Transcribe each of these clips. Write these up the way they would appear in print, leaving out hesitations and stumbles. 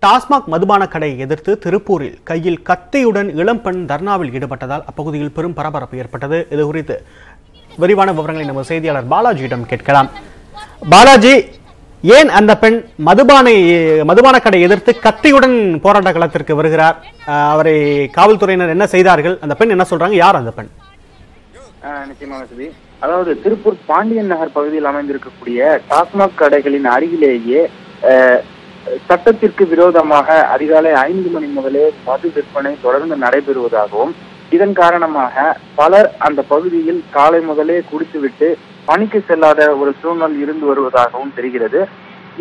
டாஸ்மாக் மதுபான கடையை எதிர்த்து திருப்பூரில் கையில் கத்தியுடன் இளம்பெண் தர்ணாவில் ஈடுபட்டதால் அப்பகுதியில் பெரும் பரபரப்பு ஏற்பட்டது. இது குறித்து விரிவான விவரங்களை நமது செய்தியாளர் பாலாஜியிடம் கேட்கலாம். பாலாஜி, ஏன் அந்த பெண் மதுபான கடை எதிர்த்து கத்தியுடன் போராட்ட களத்திற்கு வருகிறார்? அவரை காவல்துறையினர் என்ன செய்தார்கள்? அந்த பெண் என்ன சொல்றாங்க? யார் அந்த பெண்? நிச்சயமாக சதி. அதாவது திருப்பூர் பாண்டியன் நகர் பகுதியில் அமைந்திருக்கக்கூடிய டாஸ்மாக் கடைகளின் அருகிலேயே சட்டத்திற்கு விரோதமாக அதிகாலை 5 மணி முதலே மது விற்பனை தொடர்ந்து நடைபெறுவதாகவும் இதன் காரணமாக பலர் அந்த பகுதியில் காலை முதலே குடித்துவிட்டு பணிக்கு செல்லாத ஒரு சூழ்நிலை இருந்து வருவதாகவும் தெரிகிறது.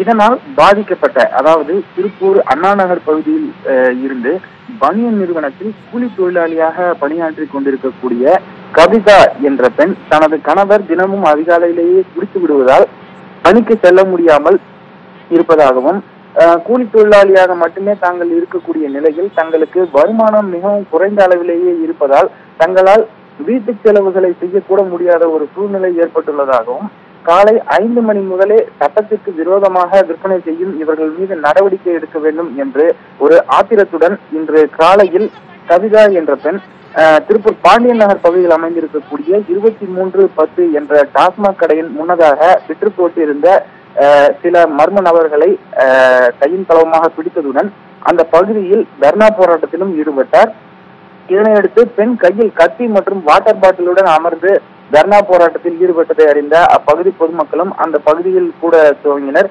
இதனால் பாதிக்கப்பட்ட, அதாவது திருப்பூர் அண்ணா நகர் பகுதியில் இருந்து பனியன் நிறுவனத்தில் கூலி தொழிலாளியாக பணியாற்றி கொண்டிருக்கக்கூடிய கவிதா என்ற பெண் தனது கணவர் தினமும் அதிகாலையிலேயே குடித்து விடுவதால் பணிக்கு செல்ல முடியாமல் இருப்பதாகவும், கூலி தொழிலாளியாக மட்டுமே தாங்கள் இருக்கக்கூடிய நிலையில் தங்களுக்கு வருமானம் மிகவும் குறைந்த அளவிலேயே இருப்பதால் தங்களால் வீட்டு செலவுகளை செய்யக்கூட முடியாத ஒரு சூழ்நிலை ஏற்பட்டுள்ளதாகவும், காலை 5 மணி முதலே சட்டத்திற்கு விரோதமாக விற்பனை செய்யும் இவர்கள் மீது நடவடிக்கை எடுக்க வேண்டும் என்று ஒரு ஆத்திரத்துடன் இன்று காலையில் கவிதா என்ற பெண் திருப்பூர் பாண்டியன் நகர் பகுதியில் அமைந்திருக்கக்கூடிய 2310 என்ற டாஸ்மாக் கடையின் முன்னதாக விற்று போட்டிருந்த சில மர்ம நபர்களை கையின் களவுமாக பிடித்ததுடன் அந்த பகுதியில் தர்ணா போராட்டத்திலும் ஈடுபட்டார். இதனையடுத்து பெண் கையில் கத்தி மற்றும் வாட்டர் பாட்டிலுடன் அமர்ந்து தர்ணா போராட்டத்தில் ஈடுபட்டதை அறிந்த அப்பகுதி பொதுமக்களும் அந்த பகுதியில் கூட துவங்கினர்.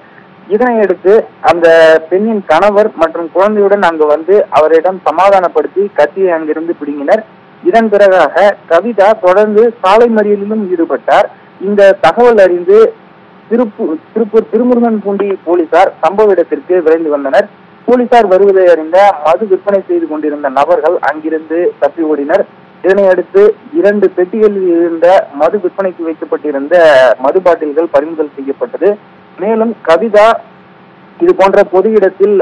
இதனையடுத்து அந்த பெண்ணின் கணவர் மற்றும் குழந்தையுடன் அங்கு வந்து அவரிடம் சமாதானப்படுத்தி கத்தியை அங்கிருந்து பிடுங்கினர். இதன் பிறகாக கவிதா தொடர்ந்து சாலை மறியலிலும் ஈடுபட்டார். இந்த தகவல் அறிந்து திருப்பூர் திருமுருகன்பூண்டி போலீசார் சம்பவ இடத்திற்கு விரைந்து வந்தனர். போலீசார் வருவதை அறிந்த மது விற்பனை செய்து கொண்டிருந்த நபர்கள் அங்கிருந்து தப்பி ஓடினர். இதனையடுத்து 2 பெட்டிகளில் இருந்த மது விற்பனைக்கு வைக்கப்பட்டிருந்த மது பாட்டில்கள் பறிமுதல் செய்யப்பட்டது. மேலும் கவிதா இது போன்ற பொது இடத்தில்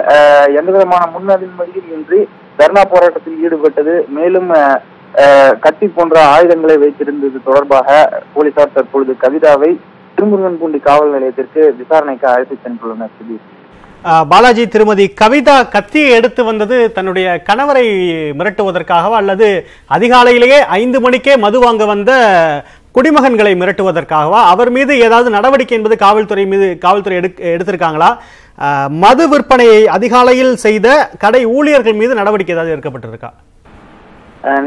எந்த விதமான முன்னறிமுறையும் இன்றி தர்ணா போராட்டத்தில் ஈடுபட்டது, மேலும் கத்தி போன்ற ஆயுதங்களை வைத்திருந்தது தொடர்பாக போலீசார் தற்பொழுது கவிதாவை திருமுருகன்பூண்டி காவல் நிலையத்திற்கு விசாரணைக்கு அழைத்து சென்றுள்ளனர். பாலாஜி, திருமதி கவிதா கத்தியை எடுத்து வந்தது தன்னுடைய கணவரை மிரட்டுவதற்காகவா அல்லது அதிகாலையிலேயே 5 மணிக்கே மது வாங்க வந்த குடிமகன்களை மிரட்டுவதற்காகவா? அவர் மீது ஏதாவது நடவடிக்கை என்பது காவல்துறை எடுத்திருக்காங்களா? மது விற்பனையை அதிகாலையில் செய்த கடை ஊழியர்கள் மீது நடவடிக்கை ஏதாவது எடுக்கப்பட்டிருக்கா?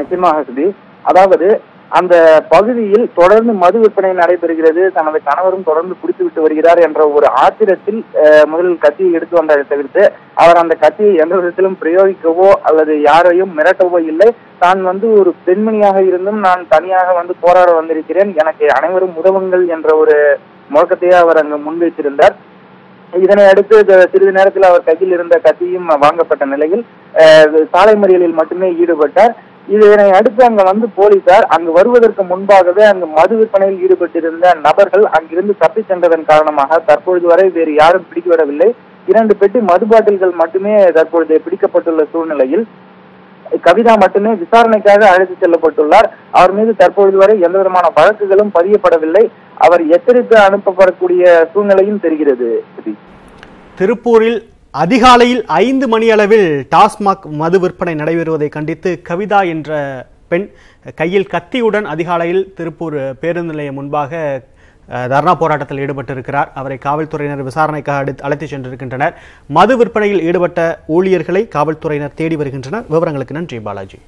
நிச்சயமாக சுதி. அதாவது அந்த பகுதியில் தொடர்ந்து மது விற்பனை நடைபெறுகிறது, தனது கணவரும் தொடர்ந்து குடித்து விட்டு வருகிறார் என்ற ஒரு ஆத்திரத்தில் முதலில் கத்தியை எடுத்து வந்ததை தவிர்த்து அவர் அந்த கத்தியை எந்த விதத்திலும் பிரயோகிக்கவோ அல்லது யாரையும் மிரட்டவோ இல்லை. தான் ஒரு பெண்மணியாக இருந்தும் நான் தனியாக போராட வந்திருக்கிறேன், எனக்கு அனைவரும் உதவுங்கள் என்ற ஒரு முழக்கத்தையே அவர் அங்கு முன்வைத்திருந்தார். இதனை அடுத்து சிறிது நேரத்தில் அவர் கையில் இருந்த கத்தியும் வாங்கப்பட்ட நிலையில் சாலை மறியலில் மட்டுமே ஈடுபட்டார். இதனை அடுத்து அங்கு போலீசார் அங்கு வருவதற்கு முன்பாகவே அங்கு மது விற்பனையில் ஈடுபட்டிருந்த நபர்கள் அங்கிருந்து தப்பி சென்றதன் காரணமாக தற்பொழுது வரை வேறு யாரும் பிடிக்கப்படவில்லை. 2 பெட்டி மது பாட்டில்கள் மட்டுமே தற்பொழுது பிடிக்கப்பட்டுள்ள சூழ்நிலையில் கவிதா மட்டுமே விசாரணைக்காக அழைத்து செல்லப்பட்டுள்ளார். அவர் மீது தற்பொழுது வரை எந்த விதமான வழக்குகளும் பதியப்படவில்லை. அவர் எச்சரித்து அனுப்பப்படக்கூடிய சூழ்நிலையும் தெரிகிறது. திருப்பூரில் அதிகாலையில் 5 மணி அளவில் டாஸ்மாக் மது விற்பனை நடைபெறுவதை கண்டித்து கவிதா என்ற பெண் கையில் கத்தியுடன் அதிகாலையில் திருப்பூர் பேருந்து நிலையம் முன்பாக தர்ணா போராட்டத்தில் ஈடுபட்டிருக்கிறார். அவரை காவல்துறையினர் விசாரணைக்காக அழைத்து சென்றிருக்கின்றனர். மது விற்பனையில் ஈடுபட்ட ஊழியர்களை காவல்துறையினர் தேடி வருகின்றனர். விவரங்களுக்கு நன்றி பாலாஜி.